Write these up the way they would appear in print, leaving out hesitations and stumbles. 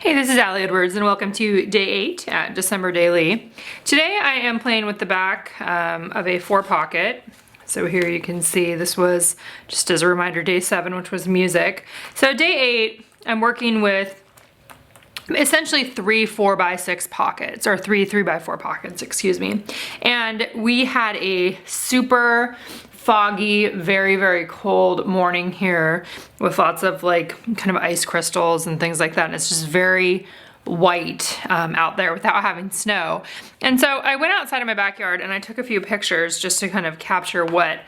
Hey, this is Allie Edwards and welcome to day 8 at December Daily. Today I am playing with the back of a 4-pocket. So here you can see this was, just as a reminder, day 7, which was music. So day 8, I'm working with essentially 3 4x6 pockets, or 3 3x4 pockets, excuse me. And we had a super foggy, very, very cold morning here with lots of like kind of ice crystals and things like that. And it's just very white out there without having snow. And so I went outside in my backyard and I took a few pictures just to kind of capture what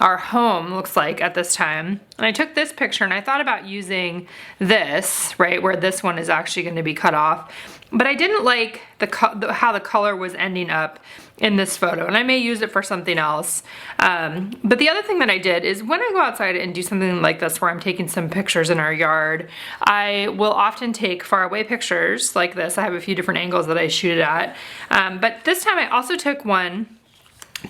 our home looks like at this time. And I took this picture and I thought about using this, right, where this one is actually going to be cut off. But I didn't like how the color was ending up in this photo, and I may use it for something else. But the other thing that I did is when I go outside and do something like this where I'm taking some pictures in our yard, I will often take far away pictures like this. I have a few different angles that I shoot it at. But this time I also took one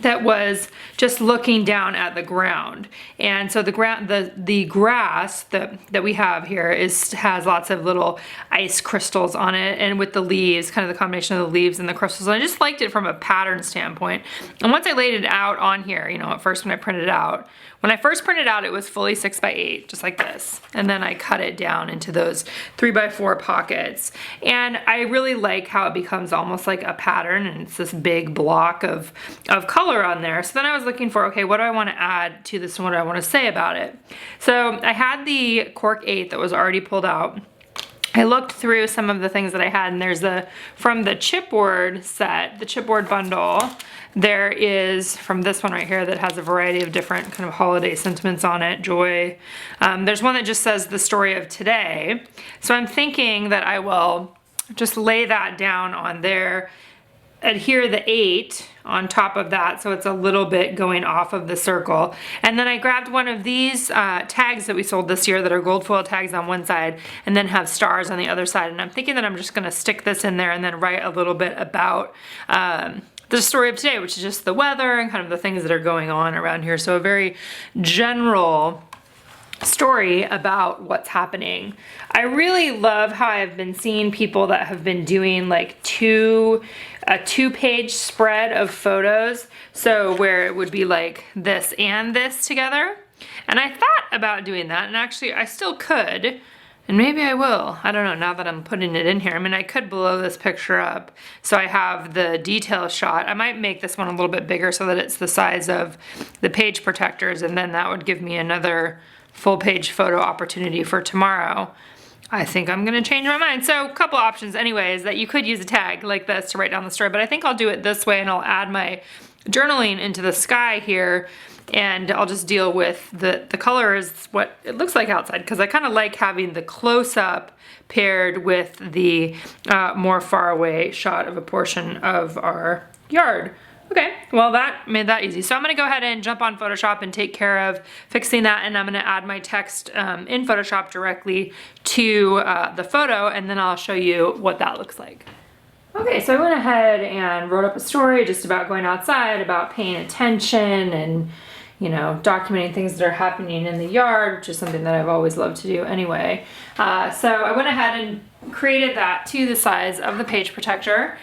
that was just looking down at the ground. And so the grass that we have here has lots of little ice crystals on it, and with the leaves, kind of the combination of the leaves and the crystals. And I just liked it from a pattern standpoint. And once I laid it out on here, you know, at first when I printed it out, it was fully 6x8, just like this. And then I cut it down into those 3x4 pockets. And I really like how it becomes almost like a pattern, and it's this big block of color on there. So then I was looking for, okay, what do I want to add to this and what do I want to say about it? So I had the cork 8 that was already pulled out. I looked through some of the things that I had, and there's from the chipboard set, the chipboard bundle, there is, from this one right here that has a variety of different kind of holiday sentiments on it, joy. There's one that just says the story of today. So I'm thinking that I will just lay that down on there, adhere the 8 on top of that so it's a little bit going off of the circle. And then I grabbed one of these tags that we sold this year that are gold foil tags on one side and then have stars on the other side. And I'm thinking that I'm just gonna stick this in there and then write a little bit about the story of today, which is just the weather and kind of the things that are going on around here. So a very general story about what's happening. I really love how I've been seeing people that have been doing like a 2-page spread of photos. So where it would be like this and this together. And I thought about doing that, and actually I still could, and maybe I will. I don't know, now that I'm putting it in here. I mean, I could blow this picture up so I have the detail shot. I might make this one a little bit bigger so that it's the size of the page protectors, and then that would give me another full page photo opportunity for tomorrow. I think I'm gonna change my mind. So a couple options anyways, that you could use a tag like this to write down the story, but I think I'll do it this way, and I'll add my journaling into the sky here, and I'll just deal with the color is what it looks like outside, because I kind of like having the close-up paired with the more far away shot of a portion of our yard. Okay, well that made that easy. So I'm gonna go ahead and jump on Photoshop and take care of fixing that, and I'm gonna add my text in Photoshop directly to the photo, and then I'll show you what that looks like. Okay, so I went ahead and wrote up a story just about going outside, about paying attention and, you know, documenting things that are happening in the yard, which is something that I've always loved to do anyway. So I went ahead and created that to the size of the page protector.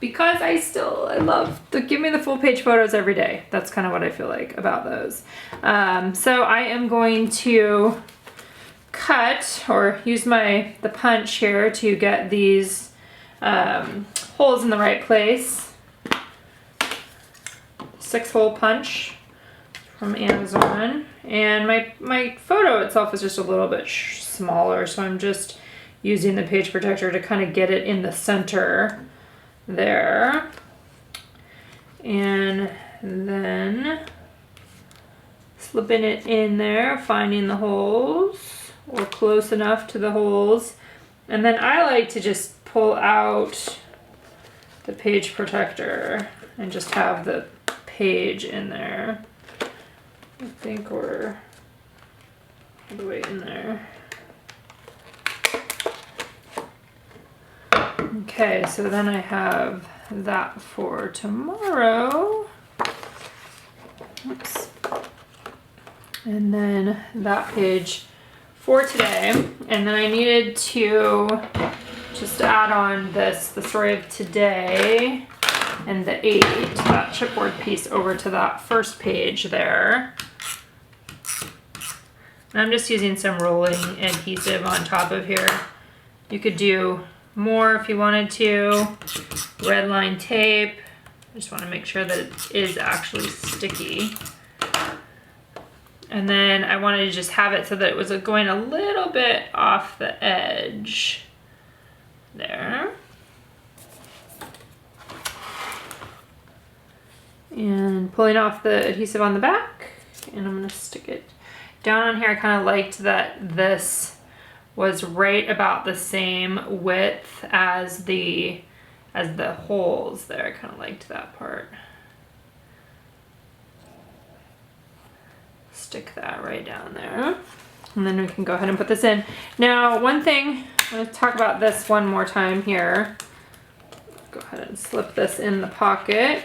Because I love to give me the full page photos every day. That's kind of what I feel like about those. So I am going to cut or use the punch here to get these holes in the right place. 6-hole punch from Amazon. And my photo itself is just a little bit smaller, so I'm just using the page protector to kind of get it in the center there, and then slipping it in there, finding the holes or close enough to the holes, and then I like to just pull out the page protector and just have the page in there. I think we're all the way in there. Okay, so then I have that for tomorrow. Oops. And then that page for today. And then I needed to just to add on this, the story of today and the 8, that chipboard piece over to that first page there. And I'm just using some rolling adhesive on top of here. You could do more if you wanted to. Red line tape. I just want to make sure that it is actually sticky. And then I wanted to just have it so that it was going a little bit off the edge. There. And pulling off the adhesive on the back. And I'm going to stick it down on here. I kind of liked that this was right about the same width as the holes there. I kind of liked that part. Stick that right down there. And then we can go ahead and put this in. Now, one thing, I'm going to talk about this one more time here. Go ahead and slip this in the pocket.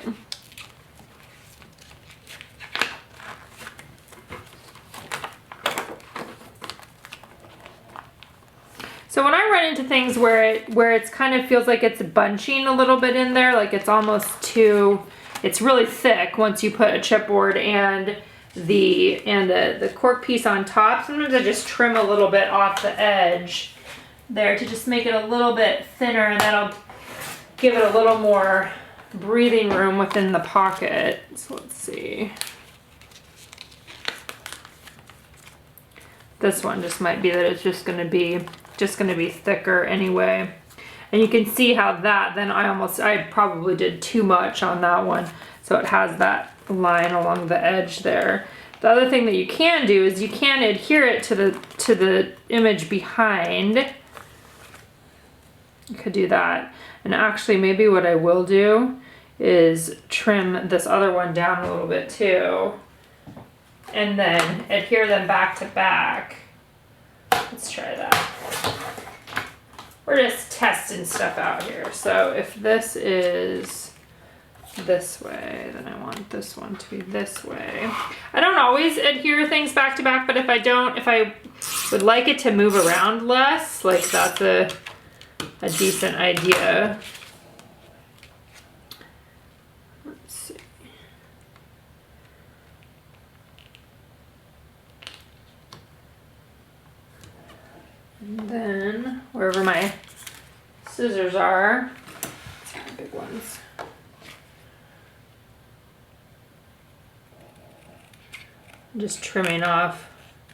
So when I run into things where it's kind of feels like it's bunching a little bit in there, like it's almost too, it's really thick once you put a chipboard and the cork piece on top. Sometimes I just trim a little bit off the edge there to just make it a little bit thinner, and that'll give it a little more breathing room within the pocket. So let's see. This one just might be that it's just gonna be thicker anyway. And you can see how that, then I probably did too much on that one. So it has that line along the edge there. The other thing that you can do is you can adhere it to the image behind. You could do that. And actually maybe what I will do is trim this other one down a little bit too. And then adhere them back to back. Let's try that. We're just testing stuff out here. So if this is this way, then I want this one to be this way. I don't always adhere things back to back, but if I would like it to move around less, like that's a decent idea. Let's see. And then wherever my scissors are, these are big ones. I'm just trimming off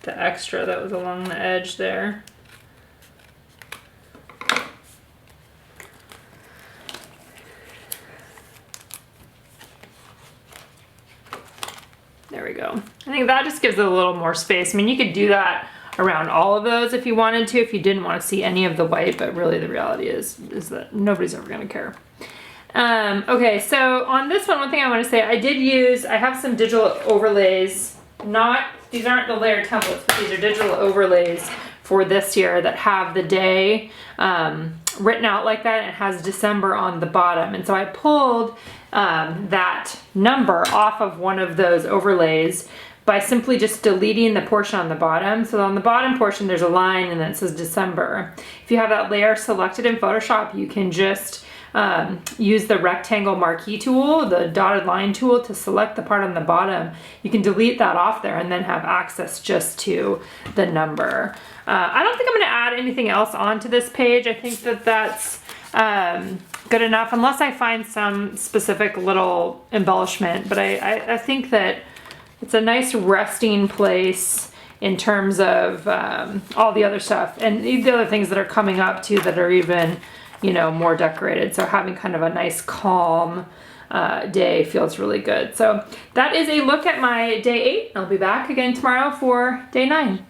the extra that was along the edge there. There we go. I think that just gives it a little more space. I mean, you could do that around all of those if you wanted to, if you didn't want to see any of the white, but really the reality is that nobody's ever going to care. Okay, so on this one thing I want to say, I have some digital overlays. These aren't the layer templates, but these are digital overlays for this year that have the day written out like that, and it has December on the bottom. And so I pulled that number off of one of those overlays by simply just deleting the portion on the bottom. So on the bottom portion, there's a line and then it says December. If you have that layer selected in Photoshop, you can just use the rectangle marquee tool, the dotted line tool, to select the part on the bottom. You can delete that off there and then have access just to the number. I don't think I'm gonna add anything else onto this page. I think that that's good enough, unless I find some specific little embellishment. But I think that it's a nice resting place in terms of all the other stuff and the other things that are coming up too that are even, you know, more decorated. So having kind of a nice calm day feels really good. So that is a look at my day 8. I'll be back again tomorrow for day 9.